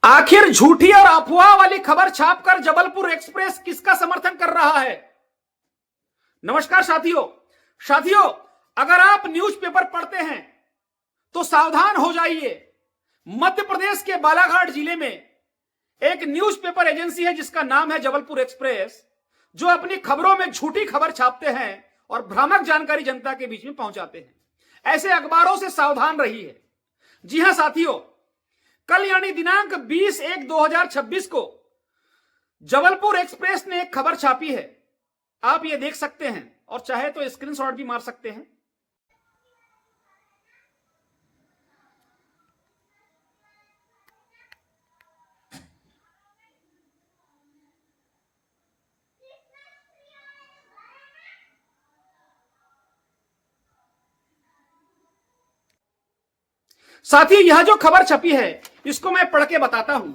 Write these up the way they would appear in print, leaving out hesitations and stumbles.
आखिर झूठी और अफवाह वाली खबर छापकर जबलपुर एक्सप्रेस किसका समर्थन कर रहा है? नमस्कार साथियों, अगर आप न्यूज़पेपर पढ़ते हैं तो सावधान हो जाइए। मध्य प्रदेश के बालाघाट जिले में एक न्यूज़पेपर एजेंसी है जिसका नाम है जबलपुर एक्सप्रेस, जो अपनी खबरों में झूठी खबर छापते हैं और भ्रामक जानकारी जनता के बीच में पहुंचाते हैं। ऐसे अखबारों से सावधान रहिए। जी हां साथियों, कल यानी दिनांक 20/1/2026 को जबलपुर एक्सप्रेस ने एक खबर छापी है। आप ये देख सकते हैं और चाहे तो स्क्रीनशॉट भी मार सकते हैं। साथियों, यह जो खबर छपी है इसको मैं पढ़ के बताता हूं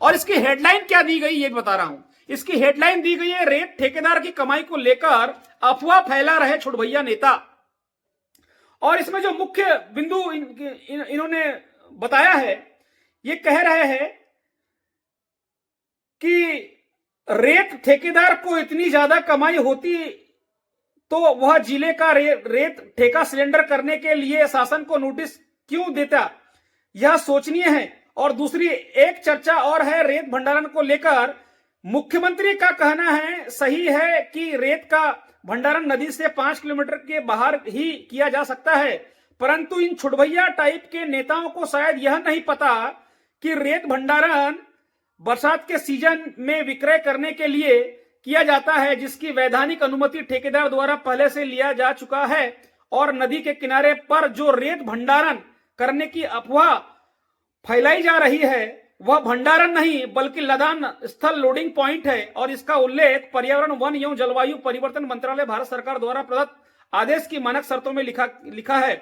और इसकी हेडलाइन क्या दी गई ये बता रहा हूं। इसकी हेडलाइन दी गई है, रेत ठेकेदार की कमाई को लेकर अफवाह फैला रहे छुटभैया नेता। और इसमें जो मुख्य बिंदु इन्होंने बताया है, ये कह रहे हैं कि रेत ठेकेदार को इतनी ज्यादा कमाई होती तो वह जिले का रेत ठेका सिलेंडर करने के लिए शासन को नोटिस क्यों देता, यह सोचनीय है। और दूसरी एक चर्चा और है, रेत भंडारण को लेकर मुख्यमंत्री का कहना है सही है कि रेत का भंडारण नदी से 5 किलोमीटर के बाहर ही किया जा सकता है, परंतु इन छुटभैया टाइप के नेताओं को शायद यह नहीं पता कि रेत भंडारण बरसात के सीजन में विक्रय करने के लिए किया जाता है, जिसकी वैधानिक अनुमति ठेकेदार द्वारा पहले से लिया जा चुका है। और नदी के किनारे पर जो रेत भंडारण करने की अफवाह फैलाई जा रही है वह भंडारण नहीं बल्कि लदान स्थल लोडिंग पॉइंट है, और इसका उल्लेख पर्यावरण, वन एवं जलवायु परिवर्तन मंत्रालय भारत सरकार द्वारा प्रदत्त आदेश की मानक शर्तों में लिखा है।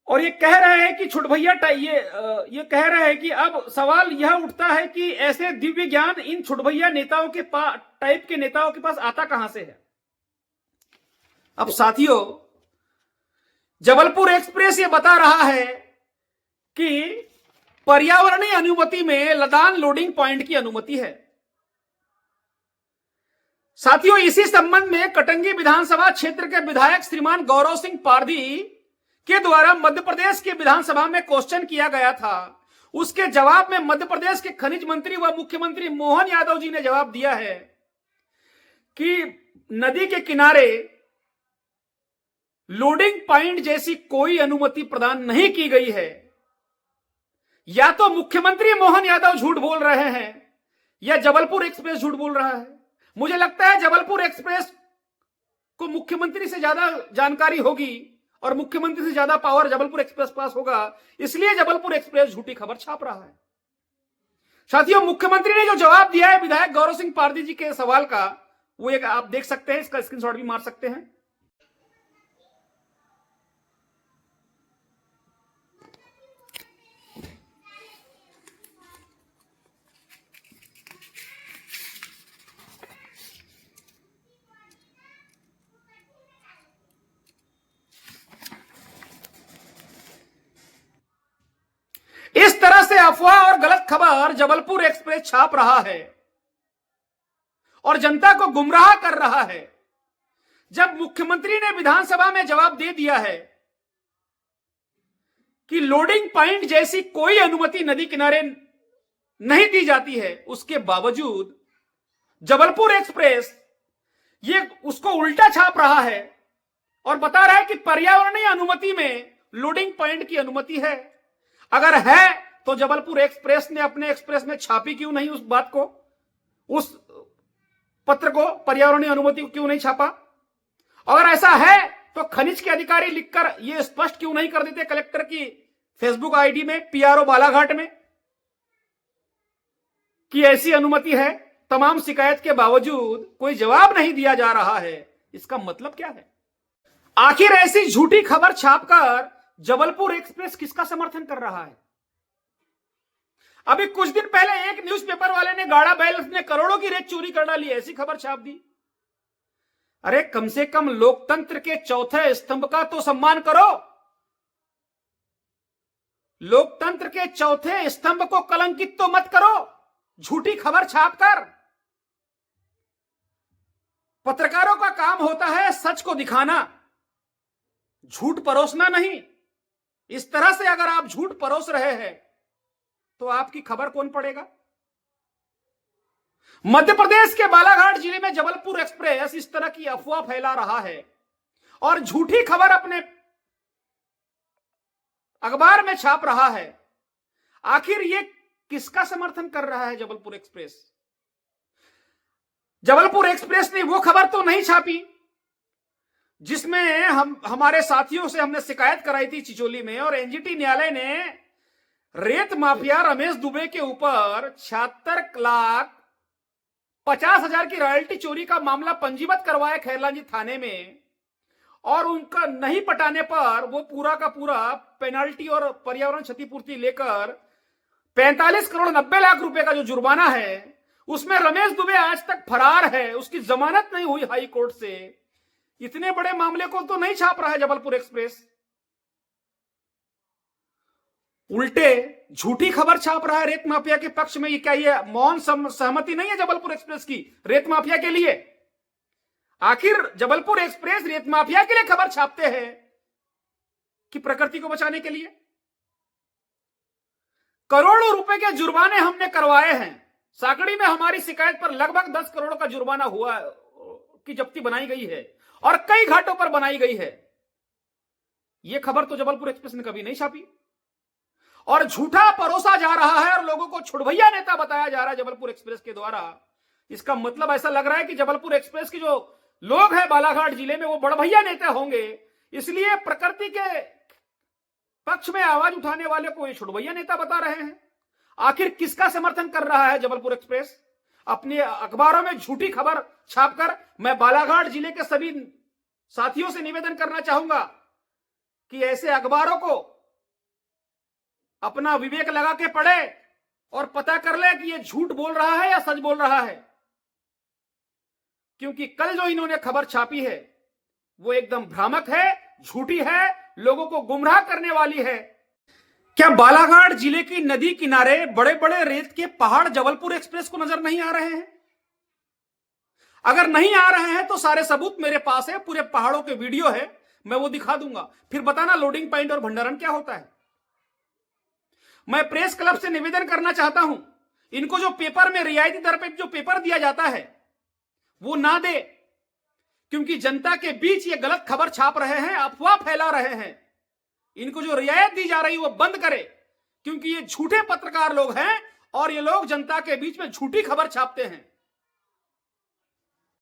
और ये कह रहे हैं कि छुटभैया ये कह रहे हैं कि अब सवाल यह उठता है कि ऐसे दिव्य ज्ञान इन छुटभैया नेताओं के टाइप के नेताओं के पास आता कहां से है। अब साथियों, जबलपुर एक्सप्रेस ये बता रहा है कि पर्यावरणीय अनुमति में लदान लोडिंग पॉइंट की अनुमति है। साथियों, इसी संबंध में कटंगी विधानसभा क्षेत्र के विधायक श्रीमान गौरव सिंह पारधी के द्वारा मध्य प्रदेश की विधानसभा में क्वेश्चन किया गया था। उसके जवाब में मध्य प्रदेश के खनिज मंत्री व मुख्यमंत्री मोहन यादव जी ने जवाब दिया है कि नदी के किनारे लोडिंग पॉइंट जैसी कोई अनुमति प्रदान नहीं की गई है। या तो मुख्यमंत्री मोहन यादव झूठ बोल रहे हैं या जबलपुर एक्सप्रेस झूठ बोल रहा है। मुझे लगता है जबलपुर एक्सप्रेस को मुख्यमंत्री से ज्यादा जानकारी होगी और मुख्यमंत्री से ज्यादा पावर जबलपुर एक्सप्रेस पास होगा, इसलिए जबलपुर एक्सप्रेस झूठी खबर छाप रहा है। साथियों, मुख्यमंत्री ने जो जवाब दिया है विधायक गौरव सिंह पारधी जी के सवाल का, वो एक आप देख सकते हैं, इसका स्क्रीनशॉट भी मार सकते हैं। इस तरह से अफवाह और गलत खबर जबलपुर एक्सप्रेस छाप रहा है और जनता को गुमराह कर रहा है। जब मुख्यमंत्री ने विधानसभा में जवाब दे दिया है कि लोडिंग पॉइंट जैसी कोई अनुमति नदी किनारे नहीं दी जाती है, उसके बावजूद जबलपुर एक्सप्रेस ये उसको उल्टा छाप रहा है और बता रहा है कि पर्यावरणीय अनुमति में लोडिंग पॉइंट की अनुमति है। अगर है तो जबलपुर एक्सप्रेस ने अपने एक्सप्रेस में छापी क्यों नहीं उस बात को, उस पत्र को, पर्यावरणीय अनुमति को क्यों नहीं छापा? अगर ऐसा है तो खनिज के अधिकारी लिखकर यह स्पष्ट क्यों नहीं कर देते कलेक्टर की फेसबुक आईडी में, पीआरओ बालाघाट में, कि ऐसी अनुमति है। तमाम शिकायत के बावजूद कोई जवाब नहीं दिया जा रहा है। इसका मतलब क्या है? आखिर ऐसी झूठी खबर छापकर जबलपुर एक्सप्रेस किसका समर्थन कर रहा है? अभी कुछ दिन पहले एक न्यूज़पेपर वाले ने गाड़ा बैल ने करोड़ों की रेत चोरी कर डाली, ऐसी खबर छाप दी। अरे कम से कम लोकतंत्र के चौथे स्तंभ का तो सम्मान करो। लोकतंत्र के चौथे स्तंभ को कलंकित तो मत करो झूठी खबर छापकर। पत्रकारों का काम होता है सच को दिखाना, झूठ परोसना नहीं। इस तरह से अगर आप झूठ परोस रहे हैं तो आपकी खबर कौन पढ़ेगा? मध्य प्रदेश के बालाघाट जिले में जबलपुर एक्सप्रेस इस तरह की अफवाह फैला रहा है और झूठी खबर अपने अखबार में छाप रहा है। आखिर ये किसका समर्थन कर रहा है जबलपुर एक्सप्रेस? जबलपुर एक्सप्रेस ने वो खबर तो नहीं छापी जिसमें हमारे साथियों से हमने शिकायत कराई थी चिचोली में, और एनजीटी न्यायालय ने रेत माफिया रमेश दुबे के ऊपर 76,50,000 की रॉयल्टी चोरी का मामला पंजीबद्ध करवाया खैरलांजी थाने में, और उनका नहीं पटाने पर वो पूरा का पूरा पेनाल्टी और पर्यावरण क्षतिपूर्ति लेकर 45 करोड़ 90 लाख रुपए का जो जुर्माना है उसमें रमेश दुबे आज तक फरार है, उसकी जमानत नहीं हुई हाई कोर्ट से। इतने बड़े मामले को तो नहीं छाप रहा है जबलपुर एक्सप्रेस, उल्टे झूठी खबर छाप रहा है रेत माफिया के पक्ष में। ये क्या ये मौन सहमति नहीं है जबलपुर एक्सप्रेस की रेत माफिया के लिए? आखिर जबलपुर एक्सप्रेस रेत माफिया के लिए खबर छापते हैं कि प्रकृति को बचाने के लिए? करोड़ों रुपए के जुर्माने हमने करवाए हैं। साकड़ी में हमारी शिकायत पर लगभग 10 करोड़ का जुर्माना हुआ की जब्ती बनाई गई है और कई घाटों पर बनाई गई है। यह खबर तो जबलपुर एक्सप्रेस ने कभी नहीं छापी और झूठा परोसा जा रहा है और लोगों को छुड़भैया नेता बताया जा रहा है जबलपुर एक्सप्रेस के द्वारा। इसका मतलब ऐसा लग रहा है कि जबलपुर एक्सप्रेस के जो लोग हैं बालाघाट जिले में वो बड़भैया नेता होंगे, इसलिए प्रकृति के पक्ष में आवाज उठाने वाले को ये छुड़भैया नेता बता रहे हैं। आखिर किसका समर्थन कर रहा है जबलपुर एक्सप्रेस? अपने अखबारों में झूठी खबर छापकर। मैं बालाघाट जिले के सभी साथियों से निवेदन करना चाहूंगा कि ऐसे अखबारों को अपना विवेक लगा के पढ़े और पता कर ले कि ये झूठ बोल रहा है या सच बोल रहा है, क्योंकि कल जो इन्होंने खबर छापी है वो एकदम भ्रामक है, झूठी है, लोगों को गुमराह करने वाली है। क्या बालाघाट जिले की नदी किनारे बड़े बड़े रेत के पहाड़ जबलपुर एक्सप्रेस को नजर नहीं आ रहे हैं? अगर नहीं आ रहे हैं तो सारे सबूत मेरे पास है, पूरे पहाड़ों के वीडियो है, मैं वो दिखा दूंगा। फिर बताना लोडिंग पॉइंट और भंडारण क्या होता है। मैं प्रेस क्लब से निवेदन करना चाहता हूं, इनको जो पेपर में रियायती दर पर जो पेपर दिया जाता है वो ना दे, क्योंकि जनता के बीच ये गलत खबर छाप रहे हैं, अफवाह फैला रहे हैं। इनको जो रियायत दी जा रही है वो बंद करे, क्योंकि ये झूठे पत्रकार लोग हैं और ये लोग जनता के बीच में झूठी खबर छापते हैं।